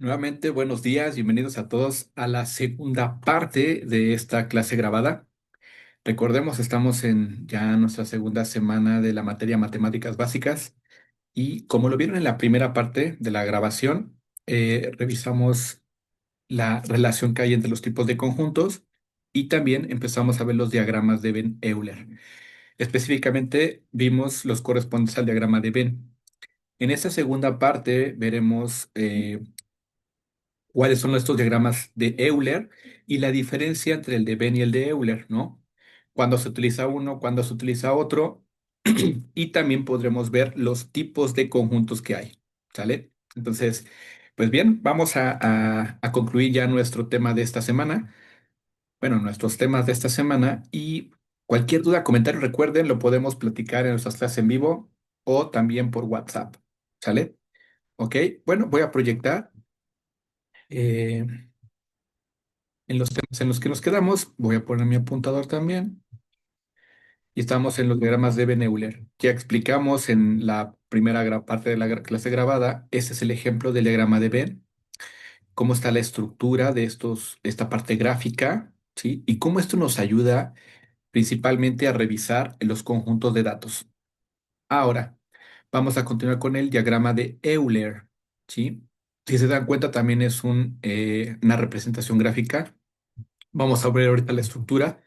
Nuevamente, buenos días, bienvenidos a todos a la segunda parte de esta clase grabada. Recordemos, estamos en ya nuestra segunda semana de la materia Matemáticas Básicas y como lo vieron en la primera parte de la grabación, revisamos la relación que hay entre los tipos de conjuntos y también empezamos a ver los diagramas de Venn-Euler. Específicamente, vimos los correspondientes al diagrama de Venn. En esta segunda parte veremos cuáles son estos diagramas de Euler y la diferencia entre el de Venn y el de Euler, ¿no? Cuándo se utiliza uno, cuándo se utiliza otro, y también podremos ver los tipos de conjuntos que hay, ¿sale? Entonces, pues bien, vamos a concluir ya nuestro tema de esta semana, bueno, nuestros temas de esta semana, y cualquier duda, comentario, recuerden, lo podemos platicar en nuestras clases en vivo o también por WhatsApp, ¿sale? Ok, bueno, voy a proyectar. eh, En los temas en los que nos quedamos, voy a poner mi apuntador también. Y estamos en los diagramas de Venn-Euler. Ya explicamos en la primera parte de la clase grabada, este es el ejemplo del diagrama de Venn, cómo está la estructura de esta parte gráfica, ¿sí? Y cómo esto nos ayuda principalmente a revisar los conjuntos de datos. Ahora, vamos a continuar con el diagrama de Euler, ¿sí? Si se dan cuenta, también es una representación gráfica. Vamos a ver ahorita la estructura,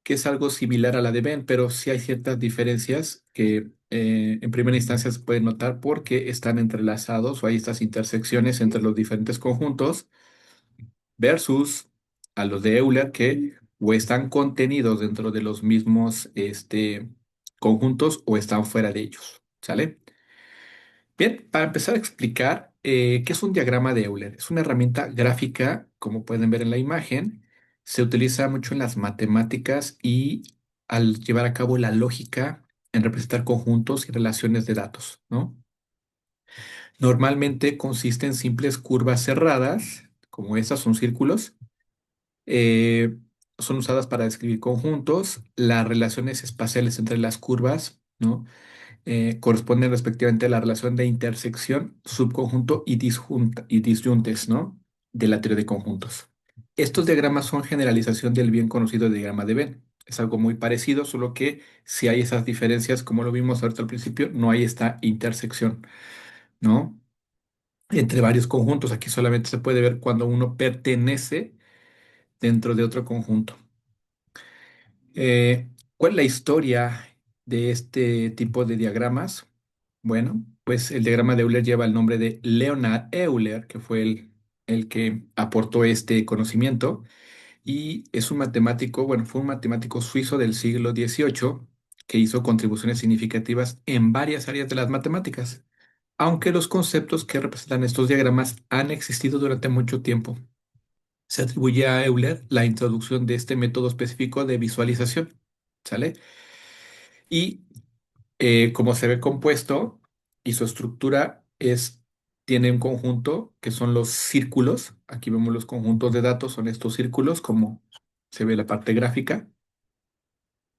que es algo similar a la de Ben, pero sí hay ciertas diferencias que en primera instancia se pueden notar porque están entrelazados o hay estas intersecciones entre los diferentes conjuntos versus a los de Euler que o están contenidos dentro de los mismos conjuntos o están fuera de ellos. ¿Sale? Bien, para empezar a explicar qué es un diagrama de Euler. Es una herramienta gráfica, como pueden ver en la imagen. Se utiliza mucho en las matemáticas y al llevar a cabo la lógica en representar conjuntos y relaciones de datos, ¿no? Normalmente consiste en simples curvas cerradas, como estas son círculos. eh, Son usadas para describir conjuntos, las relaciones espaciales entre las curvas, ¿no? Corresponden respectivamente a la relación de intersección, subconjunto y disyuntes, ¿no? De la teoría de conjuntos. Estos diagramas son generalización del bien conocido diagrama de Venn. Es algo muy parecido, solo que si hay esas diferencias, como lo vimos ahorita al principio, no hay esta intersección, ¿no? Entre varios conjuntos. Aquí solamente se puede ver cuando uno pertenece dentro de otro conjunto. ¿Cuál es la historia de este tipo de diagramas? Bueno, pues el diagrama de Euler lleva el nombre de Leonhard Euler, que fue el que aportó este conocimiento, y es un matemático, bueno, fue un matemático suizo del siglo XVIII que hizo contribuciones significativas en varias áreas de las matemáticas, aunque los conceptos que representan estos diagramas han existido durante mucho tiempo. Se atribuye a Euler la introducción de este método específico de visualización, ¿sale? Y como se ve compuesto y su estructura tiene un conjunto que son los círculos. Aquí vemos los conjuntos de datos, son estos círculos, como se ve en la parte gráfica,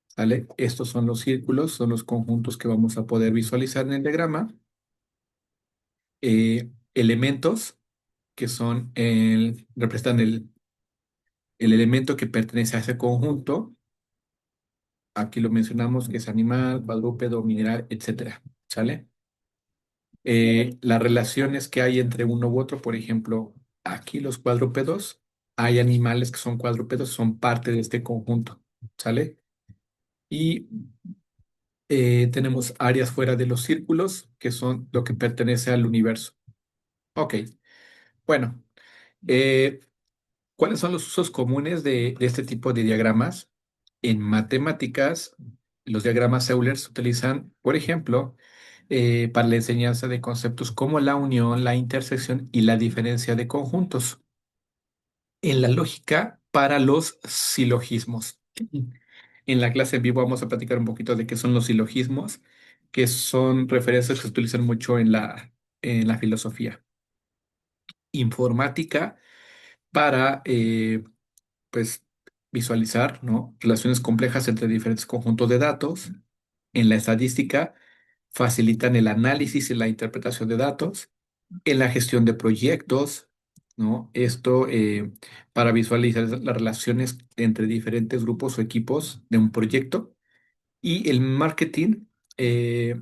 ¿sale? Estos son los círculos, son los conjuntos que vamos a poder visualizar en el diagrama. Elementos, que representan el elemento que pertenece a ese conjunto. Aquí lo mencionamos, que es animal, cuadrúpedo, mineral, etcétera, ¿sale? Las relaciones que hay entre uno u otro, por ejemplo, aquí los cuadrúpedos, hay animales que son cuadrúpedos, son parte de este conjunto, ¿sale? Y tenemos áreas fuera de los círculos, que son lo que pertenece al universo. Ok, bueno, eh, ¿cuáles son los usos comunes de este tipo de diagramas? En matemáticas, los diagramas Euler se utilizan, por ejemplo, para la enseñanza de conceptos como la unión, la intersección y la diferencia de conjuntos. En la lógica, para los silogismos. En la clase en vivo vamos a platicar un poquito de qué son los silogismos, que son referencias que se utilizan mucho en la filosofía. Informática para pues, visualizar, ¿no? Relaciones complejas entre diferentes conjuntos de datos. En la estadística facilitan el análisis y la interpretación de datos. En la gestión de proyectos, ¿no? Esto para visualizar las relaciones entre diferentes grupos o equipos de un proyecto. Y el marketing eh,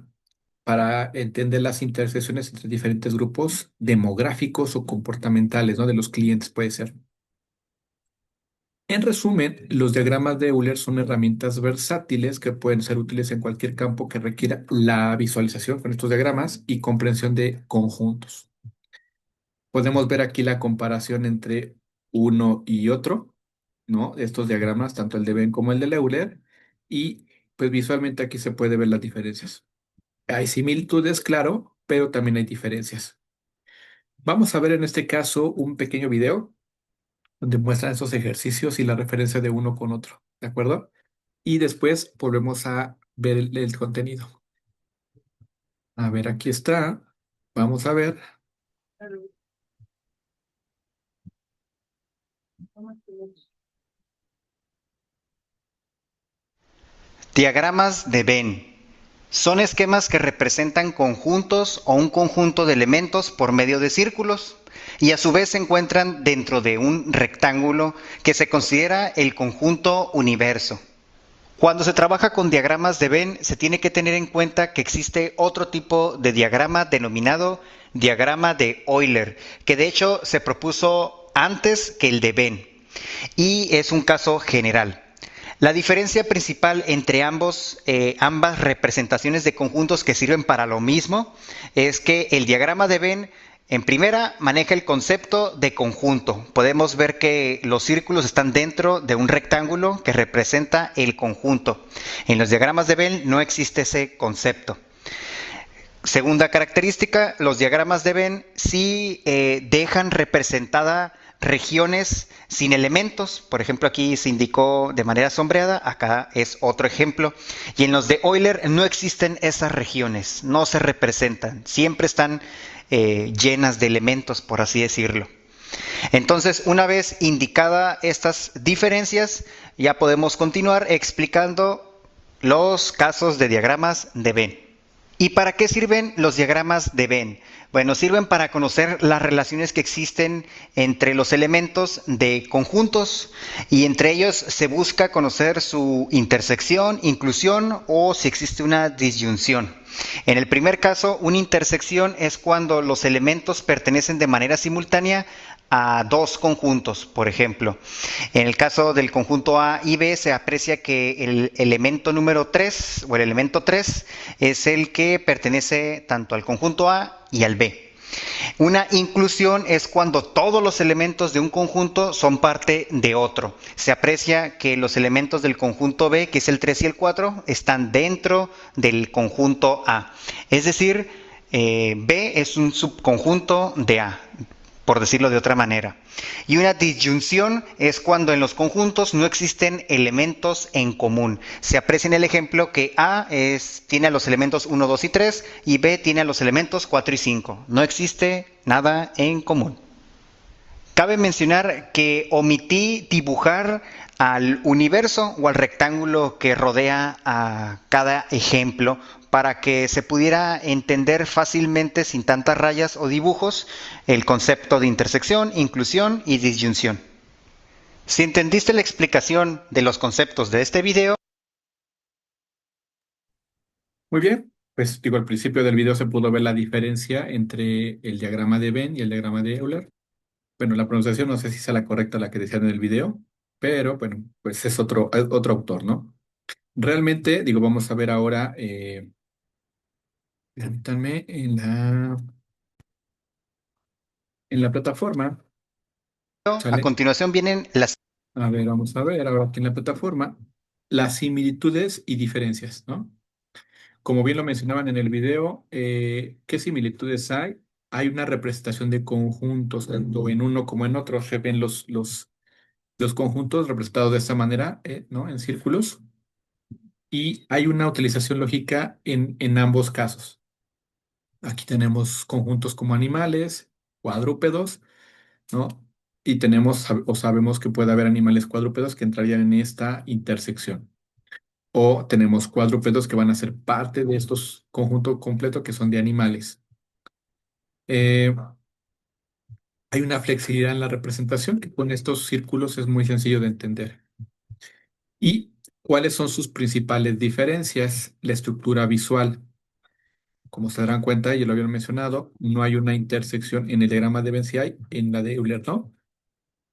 para entender las intersecciones entre diferentes grupos demográficos o comportamentales, ¿no? De los clientes puede ser. En resumen, los diagramas de Euler son herramientas versátiles que pueden ser útiles en cualquier campo que requiera la visualización con estos diagramas y comprensión de conjuntos. Podemos ver aquí la comparación entre uno y otro, ¿no? Estos diagramas, tanto el de Venn como el de Euler, y pues visualmente aquí se puede ver las diferencias. Hay similitudes, claro, pero también hay diferencias. Vamos a ver en este caso un pequeño video donde muestran esos ejercicios y la referencia de uno con otro, ¿de acuerdo? Y después volvemos a ver el contenido. A ver, aquí está. Vamos a ver. Diagramas de Venn. Son esquemas que representan conjuntos o un conjunto de elementos por medio de círculos y a su vez se encuentran dentro de un rectángulo que se considera el conjunto universo. Cuando se trabaja con diagramas de Venn, se tiene que tener en cuenta que existe otro tipo de diagrama denominado diagrama de Euler, que de hecho se propuso antes que el de Venn y es un caso general. La diferencia principal entre ambas representaciones de conjuntos que sirven para lo mismo es que el diagrama de Venn en primera maneja el concepto de conjunto. Podemos ver que los círculos están dentro de un rectángulo que representa el conjunto. En los diagramas de Venn no existe ese concepto. Segunda característica, los diagramas de Venn sí dejan representada regiones sin elementos. Por ejemplo, aquí se indicó de manera sombreada, acá es otro ejemplo. Y en los de Euler no existen esas regiones, no se representan, siempre están llenas de elementos, por así decirlo. Entonces, una vez indicadas estas diferencias, ya podemos continuar explicando los casos de diagramas de Venn. ¿Y para qué sirven los diagramas de Venn? Bueno, sirven para conocer las relaciones que existen entre los elementos de conjuntos y entre ellos se busca conocer su intersección, inclusión o si existe una disyunción. En el primer caso, una intersección es cuando los elementos pertenecen de manera simultánea a dos conjuntos, por ejemplo. En el caso del conjunto A y B se aprecia que el elemento número 3 o el elemento 3 es el que pertenece tanto al conjunto A y al B. Una inclusión es cuando todos los elementos de un conjunto son parte de otro. Se aprecia que los elementos del conjunto B, que es el 3 y el 4, están dentro del conjunto A. Es decir, B es un subconjunto de A, por decirlo de otra manera. Y una disyunción es cuando en los conjuntos no existen elementos en común. Se aprecia en el ejemplo que tiene a los elementos 1, 2 y 3 y B tiene a los elementos 4 y 5. No existe nada en común. Cabe mencionar que omití dibujar al universo o al rectángulo que rodea a cada ejemplo para que se pudiera entender fácilmente sin tantas rayas o dibujos el concepto de intersección, inclusión y disyunción. Si entendiste la explicación de los conceptos de este video, Muy bien. Pues digo, al principio del video se pudo ver la diferencia entre el diagrama de Venn y el diagrama de Euler. Bueno, la pronunciación no sé si sea la correcta la que decían en el video, pero bueno, pues es otro autor, ¿no? Realmente, digo, vamos a ver ahora, permítanme, en la plataforma, a ¿sale? continuación vienen las... A ver, vamos a ver ahora aquí en la plataforma las similitudes y diferencias, ¿no? Como bien lo mencionaban en el video, ¿qué similitudes hay? Hay una representación de conjuntos, tanto en uno como en otro. Se ven los conjuntos representados de esta manera, ¿no? En círculos. Y hay una utilización lógica en ambos casos. Aquí tenemos conjuntos como animales, cuadrúpedos, ¿no? Y tenemos o sabemos que puede haber animales cuadrúpedos que entrarían en esta intersección. O tenemos cuadrúpedos que van a ser parte de estos conjuntos completos que son de animales. Eh, Hay una flexibilidad en la representación que con estos círculos es muy sencillo de entender. ¿Y cuáles son sus principales diferencias? La estructura visual. Como se darán cuenta, ya lo habían mencionado, no hay una intersección en el diagrama de Venn, sí hay, en la de Euler no.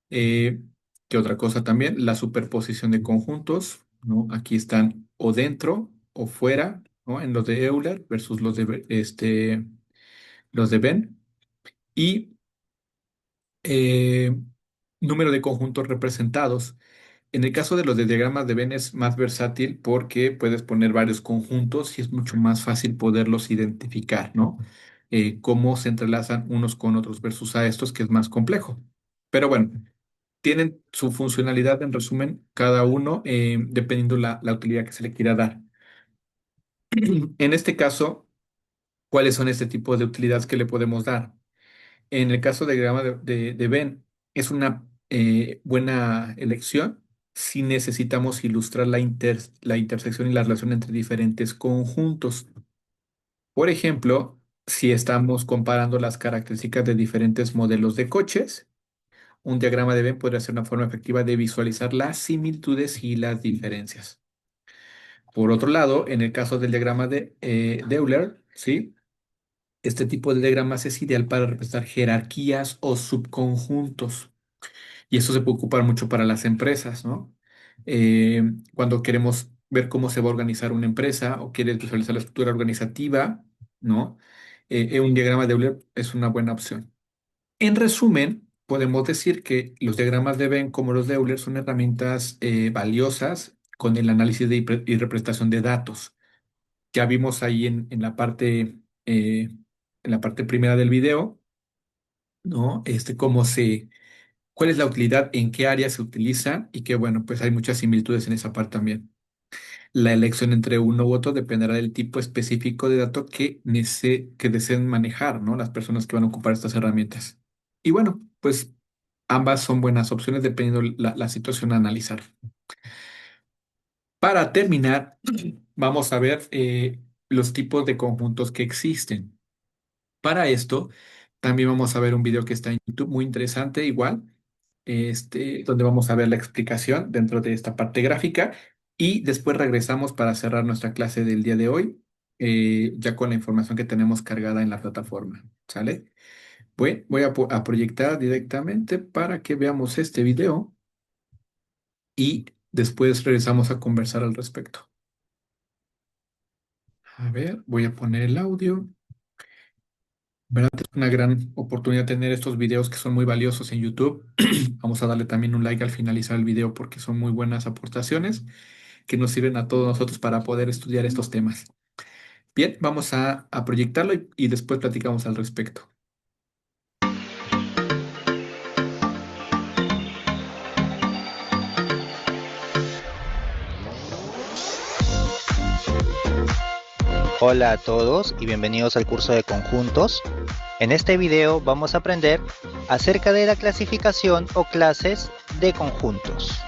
Eh, ¿Qué otra cosa también? La superposición de conjuntos, ¿no? Aquí están o dentro o fuera, ¿no? En los de Euler versus los de Venn. Y eh, número de conjuntos representados. En el caso de los de diagramas de Venn es más versátil porque puedes poner varios conjuntos y es mucho más fácil poderlos identificar, ¿no? Cómo se entrelazan unos con otros versus a estos, que es más complejo. Pero bueno, tienen su funcionalidad en resumen, cada uno, dependiendo la utilidad que se le quiera dar. En este caso, ¿cuáles son este tipo de utilidades que le podemos dar? En el caso del diagrama de Venn, es una buena elección si necesitamos ilustrar la intersección y la relación entre diferentes conjuntos. Por ejemplo, si estamos comparando las características de diferentes modelos de coches, un diagrama de Venn podría ser una forma efectiva de visualizar las similitudes y las diferencias. Por otro lado, en el caso del diagrama de Euler, ¿sí? Este tipo de diagramas es ideal para representar jerarquías o subconjuntos. Y eso se puede ocupar mucho para las empresas, ¿no? Cuando queremos ver cómo se va a organizar una empresa o quieres visualizar la estructura organizativa, ¿no? Un diagrama de Euler es una buena opción. En resumen, podemos decir que los diagramas de Venn como los de Euler son herramientas valiosas con el análisis y representación de datos. Ya vimos ahí en la parte primera del video, ¿no? Cuál es la utilidad, en qué áreas se utiliza y que, bueno, pues hay muchas similitudes en esa parte también. La elección entre uno u otro dependerá del tipo específico de dato que deseen manejar, ¿no? Las personas que van a ocupar estas herramientas. Y bueno, pues ambas son buenas opciones dependiendo la situación a analizar. Para terminar, vamos a ver los tipos de conjuntos que existen. Para esto, también vamos a ver un video que está en YouTube muy interesante, igual, donde vamos a ver la explicación dentro de esta parte gráfica y después regresamos para cerrar nuestra clase del día de hoy, ya con la información que tenemos cargada en la plataforma. ¿Sale? Voy a proyectar directamente para que veamos este video y después regresamos a conversar al respecto. A ver, voy a poner el audio. ¿Verdad? Es una gran oportunidad tener estos videos que son muy valiosos en YouTube. Vamos a darle también un like al finalizar el video porque son muy buenas aportaciones que nos sirven a todos nosotros para poder estudiar estos temas. Bien, vamos a proyectarlo y después platicamos al respecto. Hola a todos y bienvenidos al curso de conjuntos. En este video vamos a aprender acerca de la clasificación o clases de conjuntos.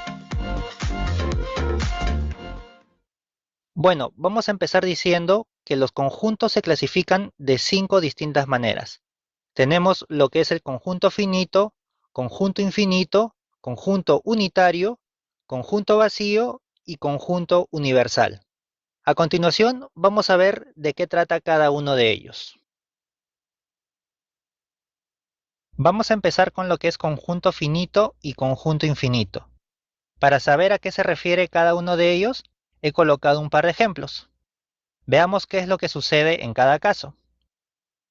Bueno, vamos a empezar diciendo que los conjuntos se clasifican de 5 distintas maneras. Tenemos lo que es el conjunto finito, conjunto infinito, conjunto unitario, conjunto vacío y conjunto universal. A continuación, vamos a ver de qué trata cada uno de ellos. Vamos a empezar con lo que es conjunto finito y conjunto infinito. Para saber a qué se refiere cada uno de ellos, he colocado un par de ejemplos. Veamos qué es lo que sucede en cada caso.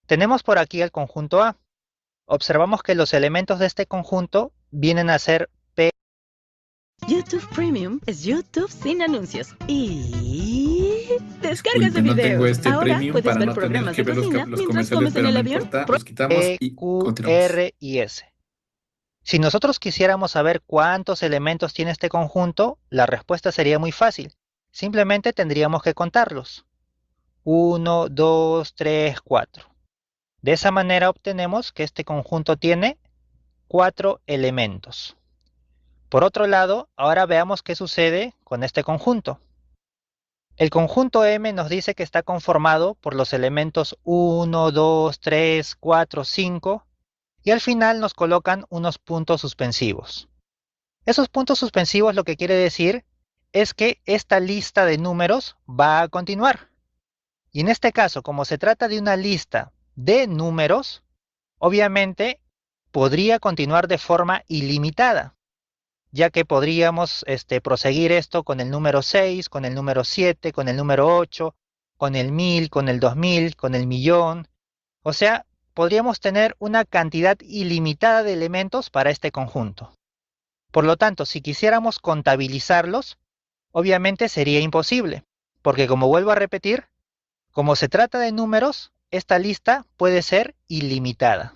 Tenemos por aquí el conjunto A. Observamos que los elementos de este conjunto vienen a ser P. YouTube Premium es YouTube sin anuncios y descargas de Disculpe, no tengo videos. este Ahora premium puedes para ver no tener programas que de ver cocina los mientras comerciales, comes en pero el no avión. importa. Los quitamos y Q, continuamos. R y S. Si nosotros quisiéramos saber cuántos elementos tiene este conjunto, la respuesta sería muy fácil. Simplemente tendríamos que contarlos. 1, 2, 3, 4. De esa manera obtenemos que este conjunto tiene 4 elementos. Por otro lado, ahora veamos qué sucede con este conjunto. El conjunto M nos dice que está conformado por los elementos 1, 2, 3, 4, 5 y al final nos colocan unos puntos suspensivos. Esos puntos suspensivos lo que quiere decir es que esta lista de números va a continuar. Y en este caso, como se trata de una lista de números, obviamente podría continuar de forma ilimitada, ya que podríamos proseguir esto con el número 6, con el número 7, con el número 8, con el 1000, con el 2000, con el millón. O sea, podríamos tener una cantidad ilimitada de elementos para este conjunto. Por lo tanto, si quisiéramos contabilizarlos, obviamente sería imposible, porque como vuelvo a repetir, como se trata de números, esta lista puede ser ilimitada.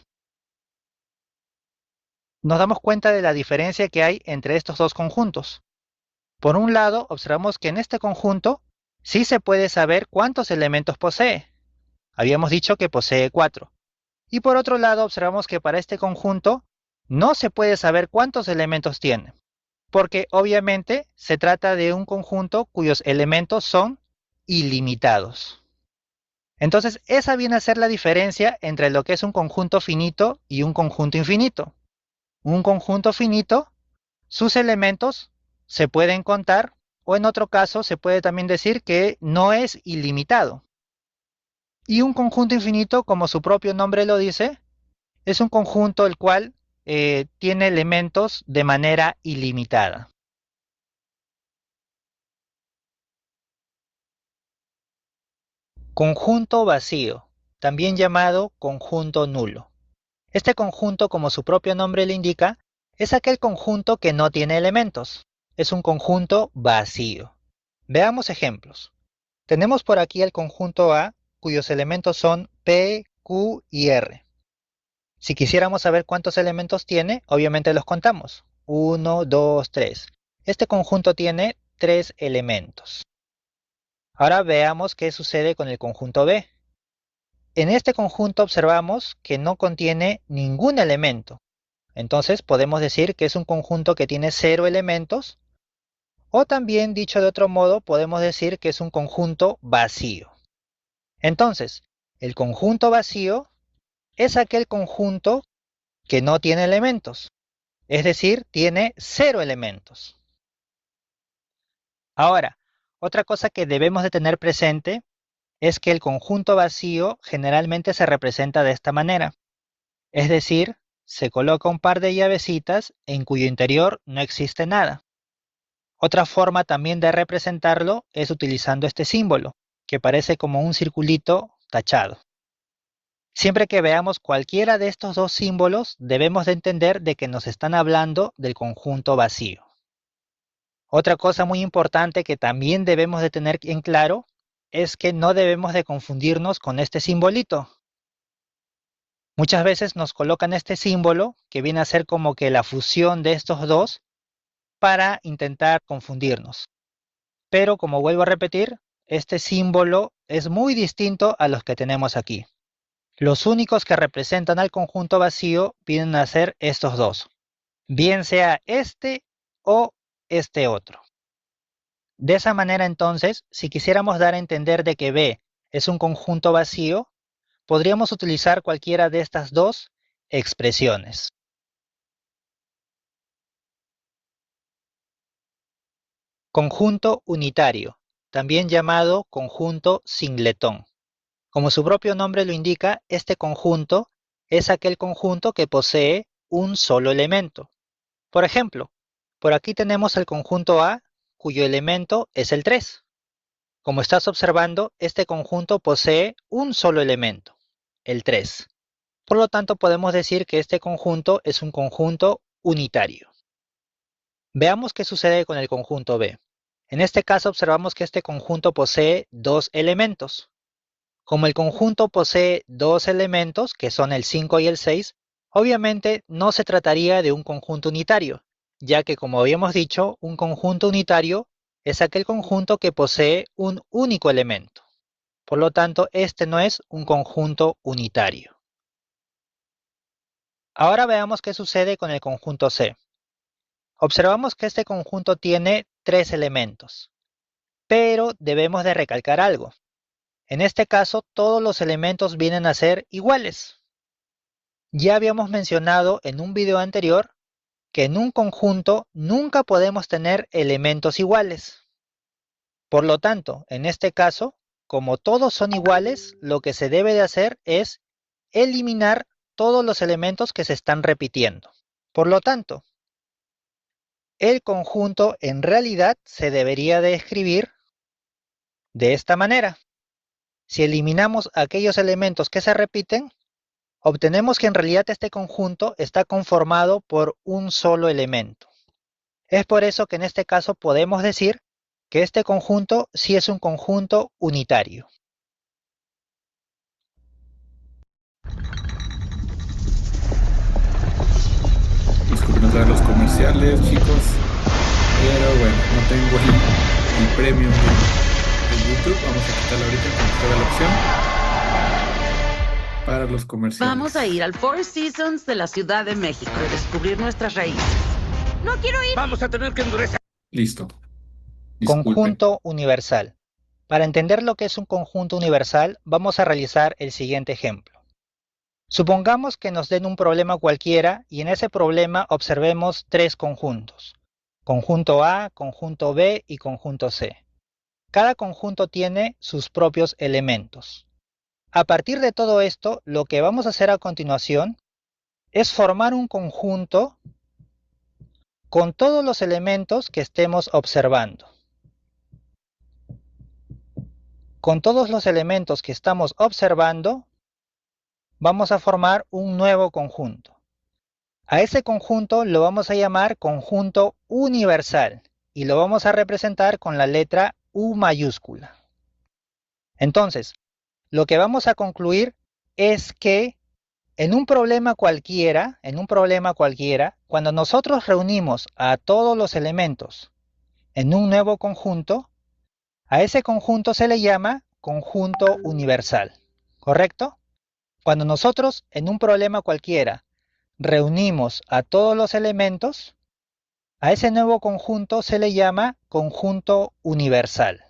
Nos damos cuenta de la diferencia que hay entre estos dos conjuntos. Por un lado, observamos que en este conjunto sí se puede saber cuántos elementos posee. Habíamos dicho que posee 4. Y por otro lado, observamos que para este conjunto no se puede saber cuántos elementos tiene, porque obviamente se trata de un conjunto cuyos elementos son ilimitados. Entonces, esa viene a ser la diferencia entre lo que es un conjunto finito y un conjunto infinito. Un conjunto finito, sus elementos se pueden contar, o en otro caso se puede también decir que no es ilimitado. Y un conjunto infinito, como su propio nombre lo dice, es un conjunto el cual tiene elementos de manera ilimitada. Conjunto vacío, también llamado conjunto nulo. Este conjunto, como su propio nombre le indica, es aquel conjunto que no tiene elementos. Es un conjunto vacío. Veamos ejemplos. Tenemos por aquí el conjunto A, cuyos elementos son P, Q y R. Si quisiéramos saber cuántos elementos tiene, obviamente los contamos. 1, 2, 3. Este conjunto tiene 3 elementos. Ahora veamos qué sucede con el conjunto B. En este conjunto observamos que no contiene ningún elemento. Entonces podemos decir que es un conjunto que tiene 0 elementos, o también dicho de otro modo podemos decir que es un conjunto vacío. Entonces, el conjunto vacío es aquel conjunto que no tiene elementos, es decir, tiene 0 elementos. Ahora, otra cosa que debemos de tener presente es que el conjunto vacío generalmente se representa de esta manera. Es decir, se coloca un par de llavecitas en cuyo interior no existe nada. Otra forma también de representarlo es utilizando este símbolo, que parece como un circulito tachado. Siempre que veamos cualquiera de estos dos símbolos, debemos de entender de que nos están hablando del conjunto vacío. Otra cosa muy importante que también debemos de tener en claro es que no debemos de confundirnos con este simbolito. Muchas veces nos colocan este símbolo, que viene a ser como que la fusión de estos dos, para intentar confundirnos. Pero como vuelvo a repetir, este símbolo es muy distinto a los que tenemos aquí. Los únicos que representan al conjunto vacío vienen a ser estos dos, bien sea este o este otro. De esa manera entonces, si quisiéramos dar a entender de que B es un conjunto vacío, podríamos utilizar cualquiera de estas dos expresiones. Conjunto unitario, también llamado conjunto singletón. Como su propio nombre lo indica, este conjunto es aquel conjunto que posee un solo elemento. Por ejemplo, por aquí tenemos el conjunto A, cuyo elemento es el 3. Como estás observando, este conjunto posee un solo elemento, el 3. Por lo tanto, podemos decir que este conjunto es un conjunto unitario. Veamos qué sucede con el conjunto B. En este caso observamos que este conjunto posee dos elementos. Como el conjunto posee dos elementos, que son el 5 y el 6, obviamente no se trataría de un conjunto unitario, ya que como habíamos dicho, un conjunto unitario es aquel conjunto que posee un único elemento. Por lo tanto, este no es un conjunto unitario. Ahora veamos qué sucede con el conjunto C. Observamos que este conjunto tiene tres elementos, pero debemos de recalcar algo. En este caso, todos los elementos vienen a ser iguales. Ya habíamos mencionado en un video anterior que en un conjunto nunca podemos tener elementos iguales. Por lo tanto, en este caso, como todos son iguales, lo que se debe de hacer es eliminar todos los elementos que se están repitiendo. Por lo tanto, el conjunto en realidad se debería de escribir de esta manera. Si eliminamos aquellos elementos que se repiten, obtenemos que en realidad este conjunto está conformado por un solo elemento. Es por eso que en este caso podemos decir que este conjunto sí es un conjunto unitario. Disculpen otra vez los comerciales, chicos. Pero bueno, no tengo el premium de YouTube. Vamos a quitarlo ahorita para que sea la opción para los Vamos a ir comerciales. al Four Seasons de la Ciudad de México y descubrir nuestras raíces. No quiero ir. Vamos a tener que endurecer. Listo. Disculpen. Conjunto universal. Para entender lo que es un conjunto universal, vamos a realizar el siguiente ejemplo. Supongamos que nos den un problema cualquiera y en ese problema observemos tres conjuntos. Conjunto A, conjunto B y conjunto C. Cada conjunto tiene sus propios elementos. A partir de todo esto, lo que vamos a hacer a continuación es formar un conjunto con todos los elementos que estemos observando. Con todos los elementos que estamos observando, vamos a formar un nuevo conjunto. A ese conjunto lo vamos a llamar conjunto universal y lo vamos a representar con la letra U mayúscula. Entonces, lo que vamos a concluir es que en un problema cualquiera, cuando nosotros reunimos a todos los elementos en un nuevo conjunto, a ese conjunto se le llama conjunto universal, ¿correcto? Cuando nosotros en un problema cualquiera reunimos a todos los elementos, a ese nuevo conjunto se le llama conjunto universal.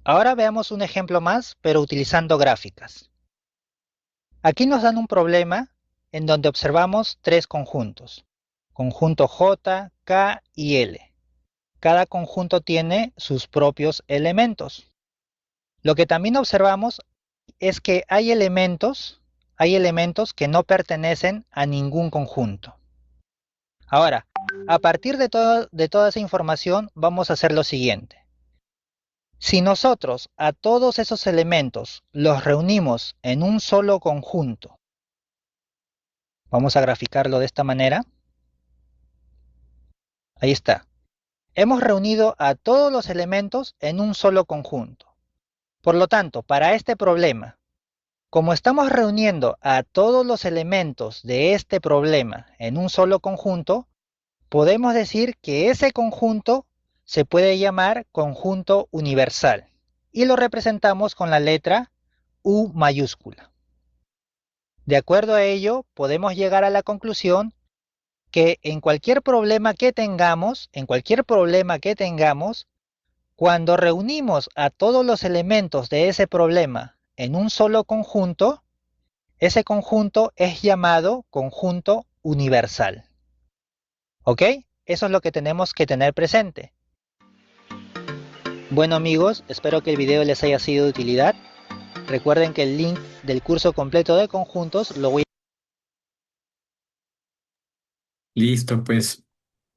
Ahora veamos un ejemplo más, pero utilizando gráficas. Aquí nos dan un problema en donde observamos tres conjuntos, conjunto J, K y L. Cada conjunto tiene sus propios elementos. Lo que también observamos es que hay elementos que no pertenecen a ningún conjunto. Ahora, a partir de toda esa información, vamos a hacer lo siguiente. Si nosotros a todos esos elementos los reunimos en un solo conjunto, vamos a graficarlo de esta manera. Ahí está. Hemos reunido a todos los elementos en un solo conjunto. Por lo tanto, para este problema, como estamos reuniendo a todos los elementos de este problema en un solo conjunto, podemos decir que ese conjunto se puede llamar conjunto universal y lo representamos con la letra U mayúscula. De acuerdo a ello, podemos llegar a la conclusión que en cualquier problema que tengamos, cuando reunimos a todos los elementos de ese problema en un solo conjunto, ese conjunto es llamado conjunto universal. ¿Ok? Eso es lo que tenemos que tener presente. Bueno amigos, espero que el video les haya sido de utilidad. Recuerden que el link del curso completo de conjuntos lo voy a... Listo, pues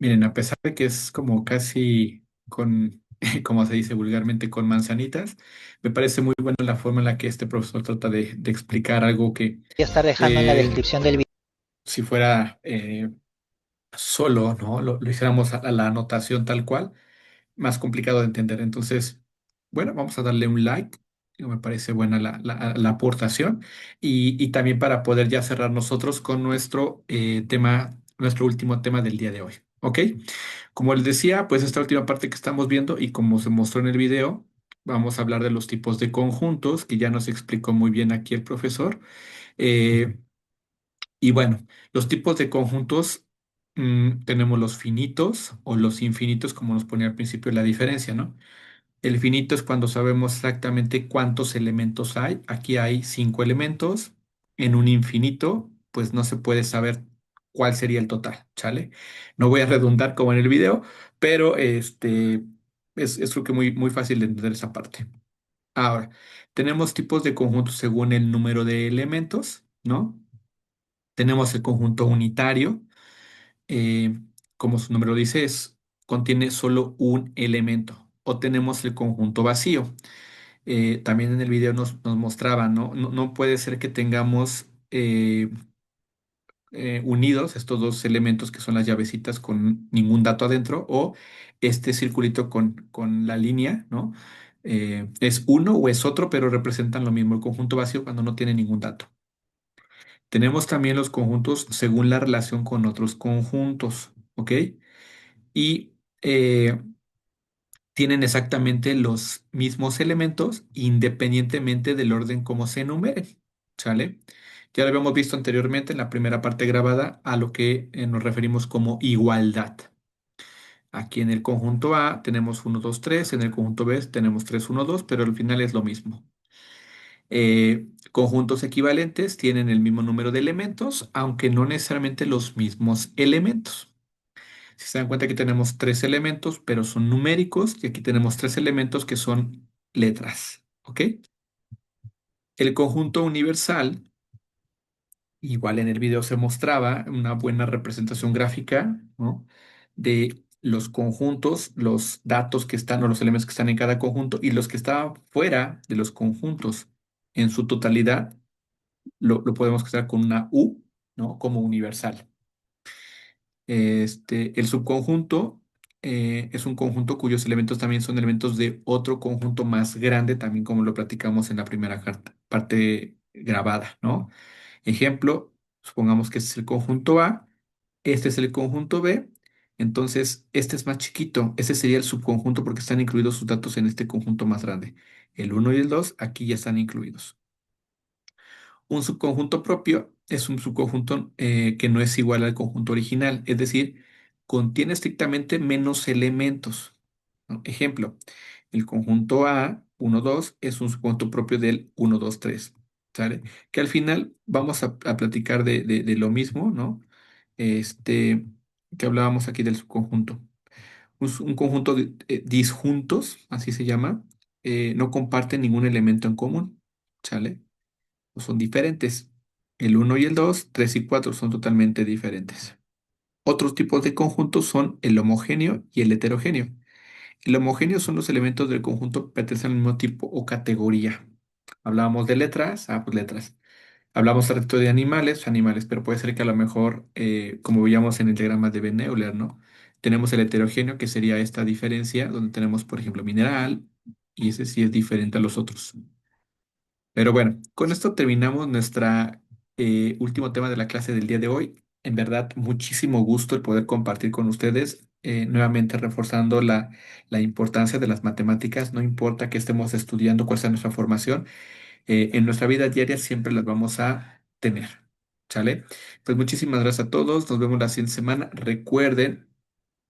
miren, a pesar de que es como casi con, como se dice vulgarmente, con manzanitas, me parece muy buena la forma en la que este profesor trata de explicar algo que estar dejando en la eh, descripción del video. si fuera solo, ¿no? Lo hiciéramos a la anotación tal cual, más complicado de entender. Entonces, bueno, vamos a darle un like. Digo, me parece buena la aportación. Y también para poder ya cerrar nosotros con nuestro tema, nuestro último tema del día de hoy. ¿Ok? Como les decía, pues esta última parte que estamos viendo y como se mostró en el video, vamos a hablar de los tipos de conjuntos que ya nos explicó muy bien aquí el profesor. Eh, y bueno, los tipos de conjuntos, tenemos los finitos o los infinitos, como nos ponía al principio la diferencia, ¿no? El finito es cuando sabemos exactamente cuántos elementos hay. Aquí hay 5 elementos. en un infinito, pues no se puede saber cuál sería el total, ¿sale? No voy a redundar como en el video, pero es creo que muy fácil de entender esa parte. Ahora, tenemos tipos de conjuntos según el número de elementos, ¿no? Tenemos el conjunto unitario, eh, como su nombre lo dice, contiene solo un elemento. O tenemos el conjunto vacío. También en el video nos mostraba, ¿no? No puede ser que tengamos unidos estos dos elementos que son las llavecitas con ningún dato adentro o este circulito con la línea, ¿no? Es uno o es otro, pero representan lo mismo, el conjunto vacío cuando no tiene ningún dato. Tenemos también los conjuntos según la relación con otros conjuntos, ¿ok? Y tienen exactamente los mismos elementos independientemente del orden como se enumeren, ¿sale? Ya lo habíamos visto anteriormente en la primera parte grabada a lo que nos referimos como igualdad. Aquí en el conjunto A tenemos uno 2 3, en el conjunto B tenemos 3 1 2, pero al final es lo mismo. Conjuntos equivalentes tienen el mismo número de elementos, aunque no necesariamente los mismos elementos. Si se dan cuenta, aquí tenemos tres elementos, pero son numéricos, y aquí tenemos tres elementos que son letras. ¿Ok? El conjunto universal, igual en el video se mostraba una buena representación gráfica, ¿no? De los conjuntos, los datos que están o los elementos que están en cada conjunto y los que estaban fuera de los conjuntos en su totalidad, lo podemos crear con una U, ¿no? Como universal. El subconjunto es un conjunto cuyos elementos también son elementos de otro conjunto más grande, también como lo platicamos en la primera parte grabada, ¿no? Ejemplo, supongamos que este es el conjunto A, este es el conjunto B, entonces este es más chiquito, ese sería el subconjunto porque están incluidos sus datos en este conjunto más grande. El uno y el 2 aquí ya están incluidos. Un subconjunto propio es un subconjunto que no es igual al conjunto original, es decir, contiene estrictamente menos elementos, ¿no? Ejemplo, el conjunto A, 1, 2, es un subconjunto propio del 1, 2, 3, ¿sale? Que al final vamos a platicar de lo mismo, ¿no? Este, que hablábamos aquí del subconjunto. Un conjunto de disjuntos, así se llama, no comparten ningún elemento en común, ¿sale? Son diferentes. El uno y el 2, 3 y 4 son totalmente diferentes. Otros tipos de conjuntos son el homogéneo y el heterogéneo. El homogéneo son los elementos del conjunto que pertenecen al mismo tipo o categoría. Hablábamos de letras, pues letras. Hablamos al resto de animales, animales, pero puede ser que a lo mejor, como veíamos en el diagrama de Ben Euler, ¿no? Tenemos el heterogéneo, que sería esta diferencia, donde tenemos, por ejemplo, mineral, y ese sí es diferente a los otros. Pero bueno, con esto terminamos nuestra último tema de la clase del día de hoy. En verdad, muchísimo gusto el poder compartir con ustedes, nuevamente reforzando la importancia de las matemáticas. No importa que estemos estudiando cuál sea nuestra formación, en nuestra vida diaria siempre las vamos a tener. ¿Sale? Pues muchísimas gracias a todos. Nos vemos la siguiente semana. Recuerden,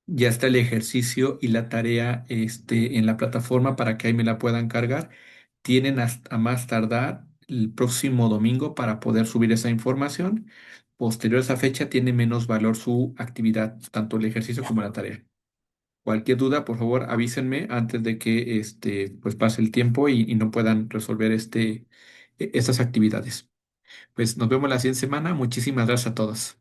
ya está el ejercicio y la tarea en la plataforma para que ahí me la puedan cargar. Tienen hasta más tardar el próximo domingo para poder subir esa información. Posterior a esa fecha tiene menos valor su actividad, tanto el ejercicio como la tarea. Cualquier duda, por favor, avísenme antes de que pues pase el tiempo y no puedan resolver estas actividades. Pues nos vemos la siguiente semana. Muchísimas gracias a todos.